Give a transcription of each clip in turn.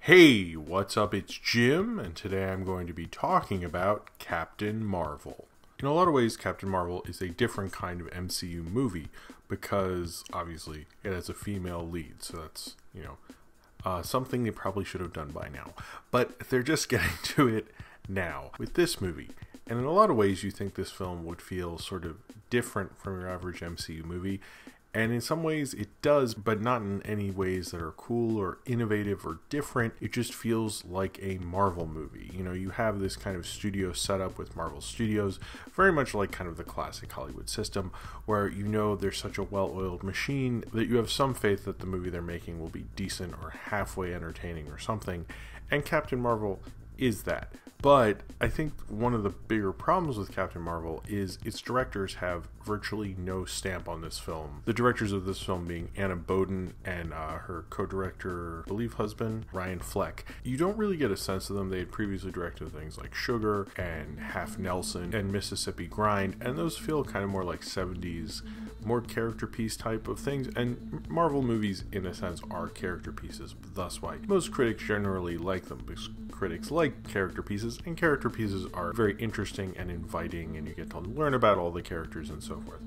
Hey, what's up? It's Jim, and today I'm going to be talking about Captain Marvel. In a lot of ways, Captain Marvel is a different kind of MCU movie because, obviously, it has a female lead, so that's, something they probably should have done by now. But they're just getting to it now with this movie. And in a lot of ways, you think this film would feel sort of different from your average MCU movie. And in some ways it does, but not in any ways that are cool or innovative or different. It just feels like a Marvel movie. You have this kind of studio setup with Marvel Studios, very much like kind of the classic Hollywood system, where they're such a well-oiled machine that you have some faith that the movie they're making will be decent or halfway entertaining or something. And Captain Marvel is that. But I think one of the bigger problems with Captain Marvel is its directors have virtually no stamp on this film. The directors of this film being Anna Boden and her co-director, I believe husband, Ryan Fleck. You don't really get a sense of them. They had previously directed things like Sugar and Half Nelson and Mississippi Grind, and those feel kind of more like 70s, more character piece type of things. And Marvel movies, in a sense, are character pieces. Thus why most critics generally like them, because critics like character pieces, and character pieces are very interesting and inviting, and you get to learn about all the characters and so forth.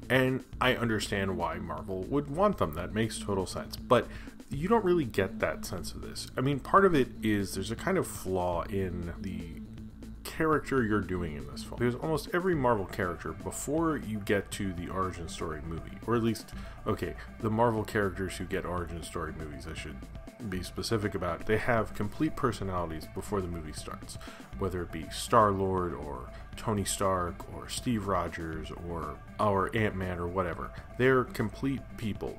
And I understand why Marvel would want them. That makes total sense. But you don't really get that sense of this. I mean, part of it is there's a kind of flaw in the character you're doing in this film. Because almost every Marvel character, before you get to the origin story movie, or at least, the Marvel characters who get origin story movies, I should be specific about, they have complete personalities before the movie starts, whether it be Star-Lord or Tony Stark or Steve Rogers or Ant-Man or whatever. They're complete people.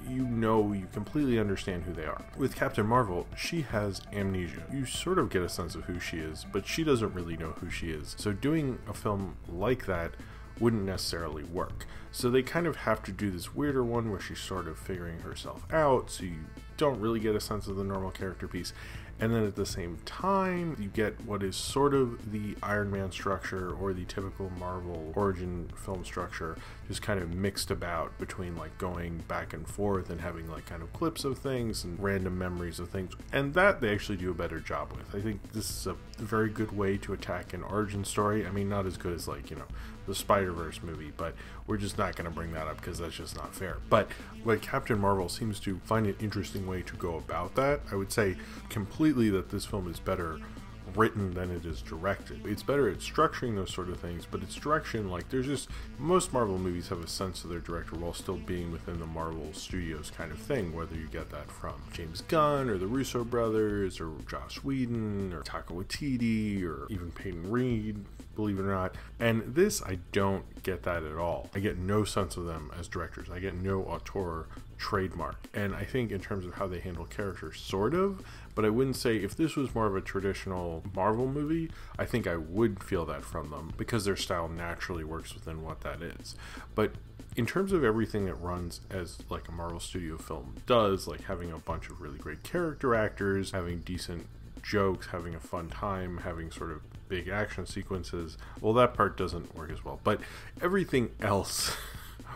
You completely understand who they are. With Captain Marvel, she has amnesia. You sort of get a sense of who she is, but she doesn't really know who she is. So doing a film like that wouldn't necessarily work. So they kind of have to do this weirder one where she's sort of figuring herself out, so you don't really get a sense of the normal character piece. And then at the same time, you get what is sort of the Iron Man structure or the typical Marvel origin film structure, just kind of mixed about between like going back and forth and having like kind of clips of things and random memories of things. And that they actually do a better job with. I think this is a very good way to attack an origin story. I mean, not as good as the Spider-Verse movie, but we're just not going to bring that up because that's just not fair. But like Captain Marvel seems to find an interesting way to go about that. I would say completely that this film is better written than it is directed. It's better at structuring those sort of things, but its direction, most Marvel movies have a sense of their director while still being within the Marvel Studios kind of thing, whether you get that from James Gunn or the Russo brothers or Joss Whedon or Taika Waititi or even Peyton Reed, believe it or not. And this, I don't get that at all. I get no sense of them as directors. I get no auteur trademark. And I think in terms of how they handle characters, sort of, but I wouldn't say if this was more of a traditional Marvel movie, I think I would feel that from them because their style naturally works within what that is. But in terms of everything that runs as like a Marvel Studio film does, like having a bunch of really great character actors, having decent jokes, having a fun time, having sort of big action sequences, well, that part doesn't work as well. But everything else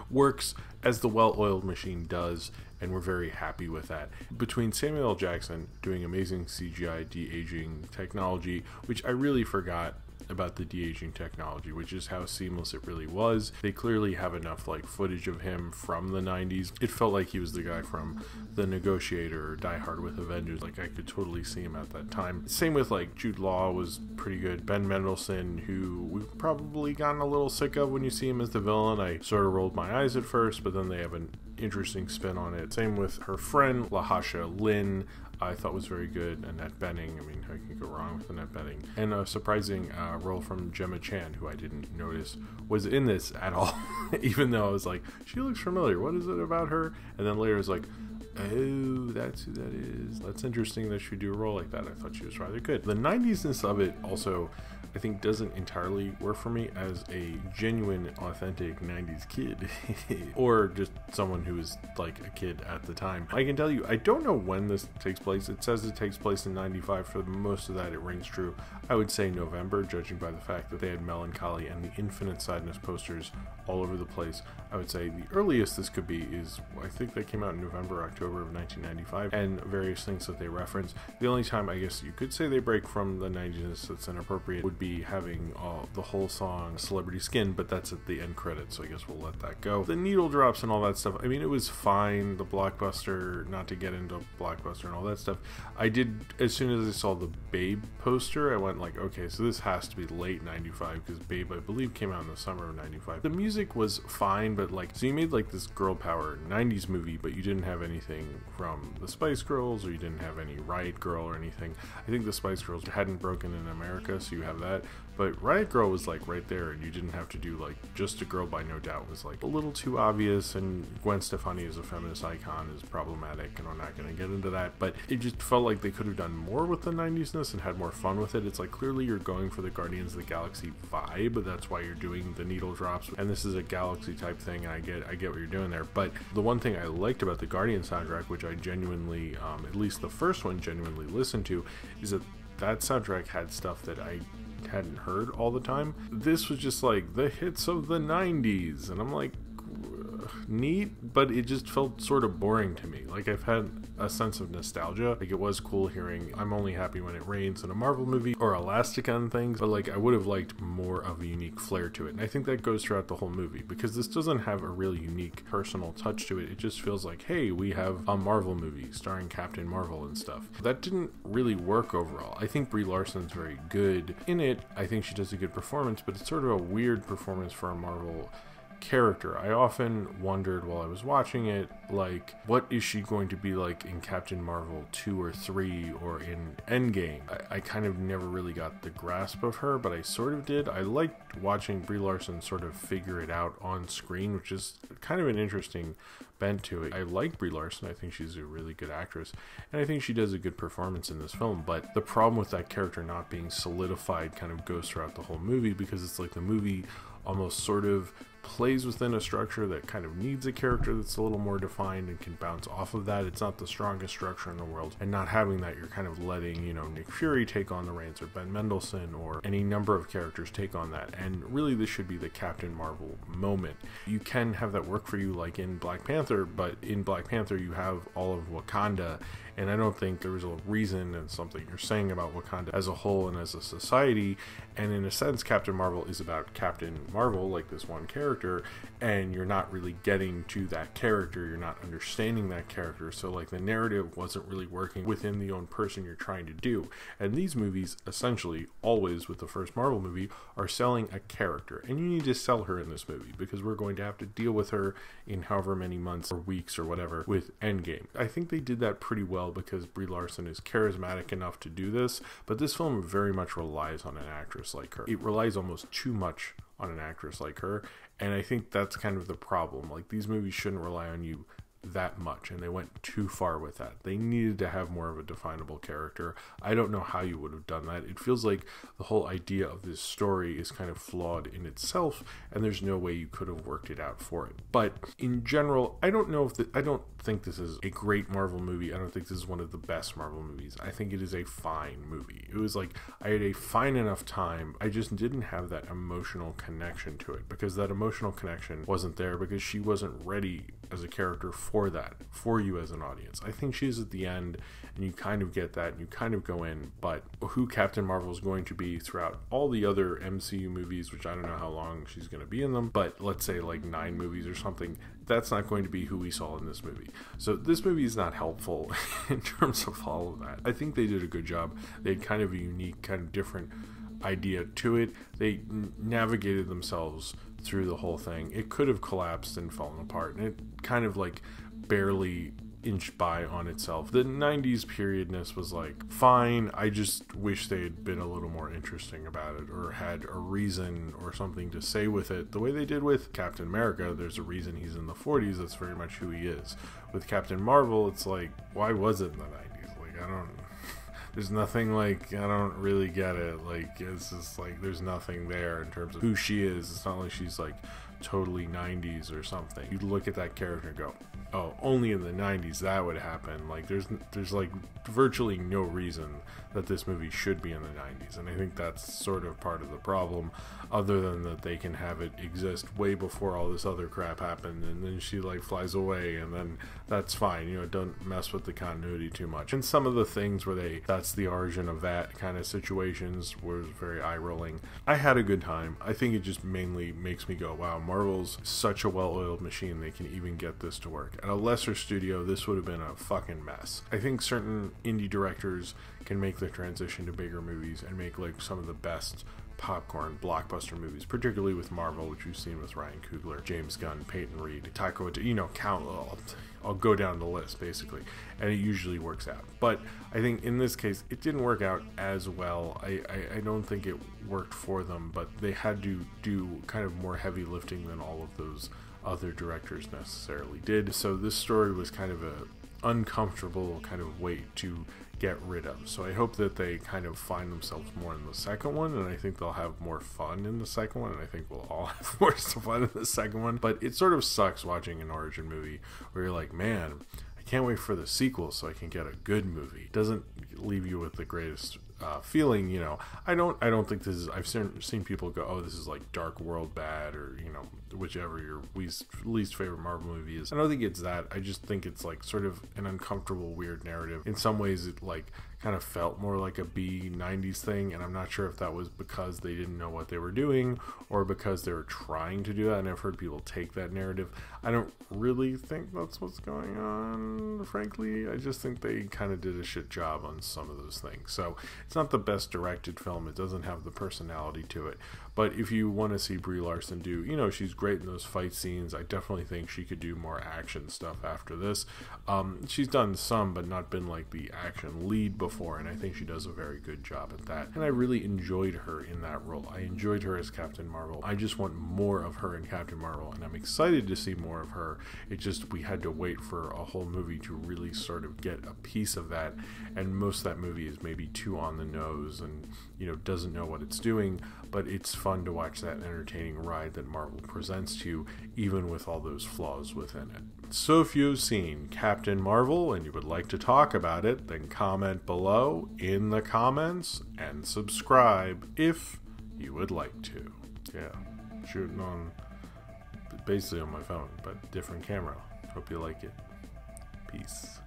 works as the well-oiled machine does, and we're very happy with that. Between Samuel L. Jackson doing amazing CGI de-aging technology, which I really forgot about the de-aging technology, which is how seamless it really was. They clearly have enough footage of him from the 90s. It felt like he was the guy from The Negotiator or Die Hard with a Vengeance. I could totally see him at that time. Same with Jude Law was pretty good. Ben Mendelsohn, who we've probably gotten a little sick of when you see him as the villain. I sort of rolled my eyes at first, but then they have an interesting spin on it. Same with her friend Lahasha Lynn, I thought was very good. Annette Bening, I mean, how can you go wrong with Annette Bening? And a surprising role from Gemma Chan, who I didn't notice was in this at all, even though I was like, she looks familiar, what is it about her? And then later I was like, oh, that's who that is. That's interesting that she do a role like that. I thought she was rather good. The 90s-ness of it also, I think, doesn't entirely work for me as a genuine, authentic 90s kid or just someone who was like a kid at the time. I can tell you, I don't know when this takes place. It says it takes place in 95. For most of that, it rings true. I would say November, judging by the fact that they had Melancholy and the Infinite Sadness posters all over the place. I would say the earliest this could be is, I think they came out in November, October October of 1995, and various things that they reference. The only time I guess you could say they break from the 90s that's inappropriate would be having the whole song Celebrity Skin, but that's at the end credits, so I guess we'll let that go. The needle drops and all that stuff, I mean, it was fine. The blockbuster, not to get into blockbuster and all that stuff, I did, as soon as I saw the Babe poster, I went like, okay, so this has to be late 95, because Babe, I believe, came out in the summer of 95. The music was fine, but like, so you made like this girl power 90s movie, but you didn't have anything from the Spice Girls, or you didn't have any Riot Girl or anything. I think the Spice Girls hadn't broken in America, so you have that, but Riot Girl was like right there, and you didn't have to do like Just a Girl by No Doubt was like a little too obvious, and Gwen Stefani as a feminist icon is problematic, and I'm not going to get into that, but it just felt like they could have done more with the 90s-ness and had more fun with it. It's like, clearly you're going for the Guardians of the Galaxy vibe, that's why you're doing the needle drops, and this is a Galaxy type thing, and I get what you're doing there. But the one thing I liked about the Guardian soundtrack, which I genuinely, at least the first one, genuinely listened to, is that soundtrack had stuff that I hadn't heard all the time. This was just like the hits of the 90s, and I'm like, neat, but it just felt sort of boring to me. Like, I've had a sense of nostalgia. Like, it was cool hearing I'm Only Happy When It Rains in a Marvel movie, or Elastica and things, but like, I would have liked more of a unique flair to it, and I think that goes throughout the whole movie, because this doesn't have a really unique personal touch to it. It just feels like, hey, we have a Marvel movie starring Captain Marvel and stuff. That didn't really work overall. I think Brie Larson's very good in it. I think she does a good performance, but it's sort of a weird performance for a Marvel character. I often wondered while I was watching it, like, what is she going to be like in Captain Marvel 2 or 3 or in Endgame? I kind of never really got the grasp of her, but I sort of did. I liked watching Brie Larson sort of figure it out on screen, which is kind of an interesting bent to it. I like Brie Larson. I think she's a really good actress, and I think she does a good performance in this film, but the problem with that character not being solidified kind of goes throughout the whole movie, because it's like the movie almost sort of plays within a structure that kind of needs a character that's a little more defined and can bounce off of that. It's not the strongest structure in the world, and not having that, you're kind of letting, you know, Nick Fury take on the reins, or Ben Mendelsohn, or any number of characters take on that, and really this should be the Captain Marvel moment. You can have that work for you like in Black Panther, but in Black Panther you have all of Wakanda, and I don't think there was a reason and something you're saying about Wakanda as a whole and as a society, and in a sense Captain Marvel is about Captain Marvel, like this one character, and you're not really getting to that character, you're not understanding that character, so like the narrative wasn't really working within the own person you're trying to do. And these movies, essentially, always with the first Marvel movie, are selling a character, and you need to sell her in this movie, because we're going to have to deal with her in however many months or weeks or whatever with Endgame. I think they did that pretty well, because Brie Larson is charismatic enough to do this, but this film very much relies on an actress like her. It relies almost too much on an actress like her, and I think that's kind of the problem. Like, these movies shouldn't rely on you that much, and they went too far with that. They needed to have more of a definable character. I don't know how you would have done that. It feels like the whole idea of this story is kind of flawed in itself, and there's no way you could have worked it out for it. But in general, I don't think this is a great Marvel movie. I don't think this is one of the best Marvel movies. I think it is a fine movie. It was like, I had a fine enough time. I just didn't have that emotional connection to it, because that emotional connection wasn't there, because she wasn't ready as a character for that, for you as an audience. I think she is at the end, and you kind of get that, and you kind of go in, but who Captain Marvel is going to be throughout all the other MCU movies, which I don't know how long she's going to be in them, but let's say like 9 movies or something, that's not going to be who we saw in this movie. So this movie is not helpful in terms of all of that. I think they did a good job. They had kind of a unique, kind of different idea to it. They navigated themselves through the whole thing. It could have collapsed and fallen apart, and it kind of like barely inched by on itself. The 90s periodness was like fine. I just wish they had been a little more interesting about it, or had a reason or something to say with it. The way they did with Captain America, there's a reason he's in the 40s. That's very much who he is. With Captain Marvel, it's like, why was it in the 90s? Like, there's nothing, like, I don't really get it. Like, it's just like, there's nothing there in terms of who she is. It's not like she's like totally 90s or something, you'd look at that character and go, oh, only in the 90s that would happen. Like there's like virtually no reason that this movie should be in the 90s, and I think that's sort of part of the problem, other than that they can have it exist way before all this other crap happened, and then she like flies away, and then that's fine, you know, don't mess with the continuity too much. And some of the things where that's the origin of that kind of situations was very eye-rolling. I had a good time. I think it just mainly makes me go, wow, Marvel's such a well-oiled machine, they can even get this to work. At a lesser studio, this would have been a fucking mess. I think certain indie directors can make the transition to bigger movies and make like some of the best popcorn blockbuster movies, particularly with Marvel, which we've seen with Ryan Coogler, James Gunn, Peyton Reed, Taika Waititi, you know, I'll go down the list basically, and it usually works out. But I think in this case it didn't work out as well. I don't think it worked for them, but they had to do kind of more heavy lifting than all of those other directors necessarily did. So this story was kind of a uncomfortable kind of weight to get rid of. So I hope that they kind of find themselves more in the second one, and I think they'll have more fun in the second one, and I think we'll all have more fun in the second one. But it sort of sucks watching an origin movie where you're like, man, I can't wait for the sequel so I can get a good movie. It doesn't leave you with the greatest feeling, you know. I don't think this is, I've seen people go, oh, this is like Dark World bad, or, you know, whichever your least favorite Marvel movie is. I don't think it's that. I just think it's like sort of an uncomfortable, weird narrative. In some ways it like kind of felt more like a B90s thing, and I'm not sure if that was because they didn't know what they were doing or because they were trying to do that, and I've heard people take that narrative. I don't really think that's what's going on, frankly. I just think they kind of did a shit job on some of those things. So it's not the best directed film. It doesn't have the personality to it. But if you want to see Brie Larson do, you know, she's great in those fight scenes. I definitely think she could do more action stuff after this. She's done some, but not been like the action lead before, and I think she does a very good job at that. And I really enjoyed her in that role. I enjoyed her as Captain Marvel. I just want more of her in Captain Marvel, and I'm excited to see more of her. It just, we had to wait for a whole movie to really sort of get a piece of that, and most of that movie is maybe too on the nose and, you know, doesn't know what it's doing, but it's fun to watch that entertaining ride that Marvel presents to you, even with all those flaws within it. So if you've seen Captain Marvel and you would like to talk about it, then comment below in the comments and subscribe if you would like to. Yeah, shooting on, basically on my phone, but different camera. Hope you like it. Peace.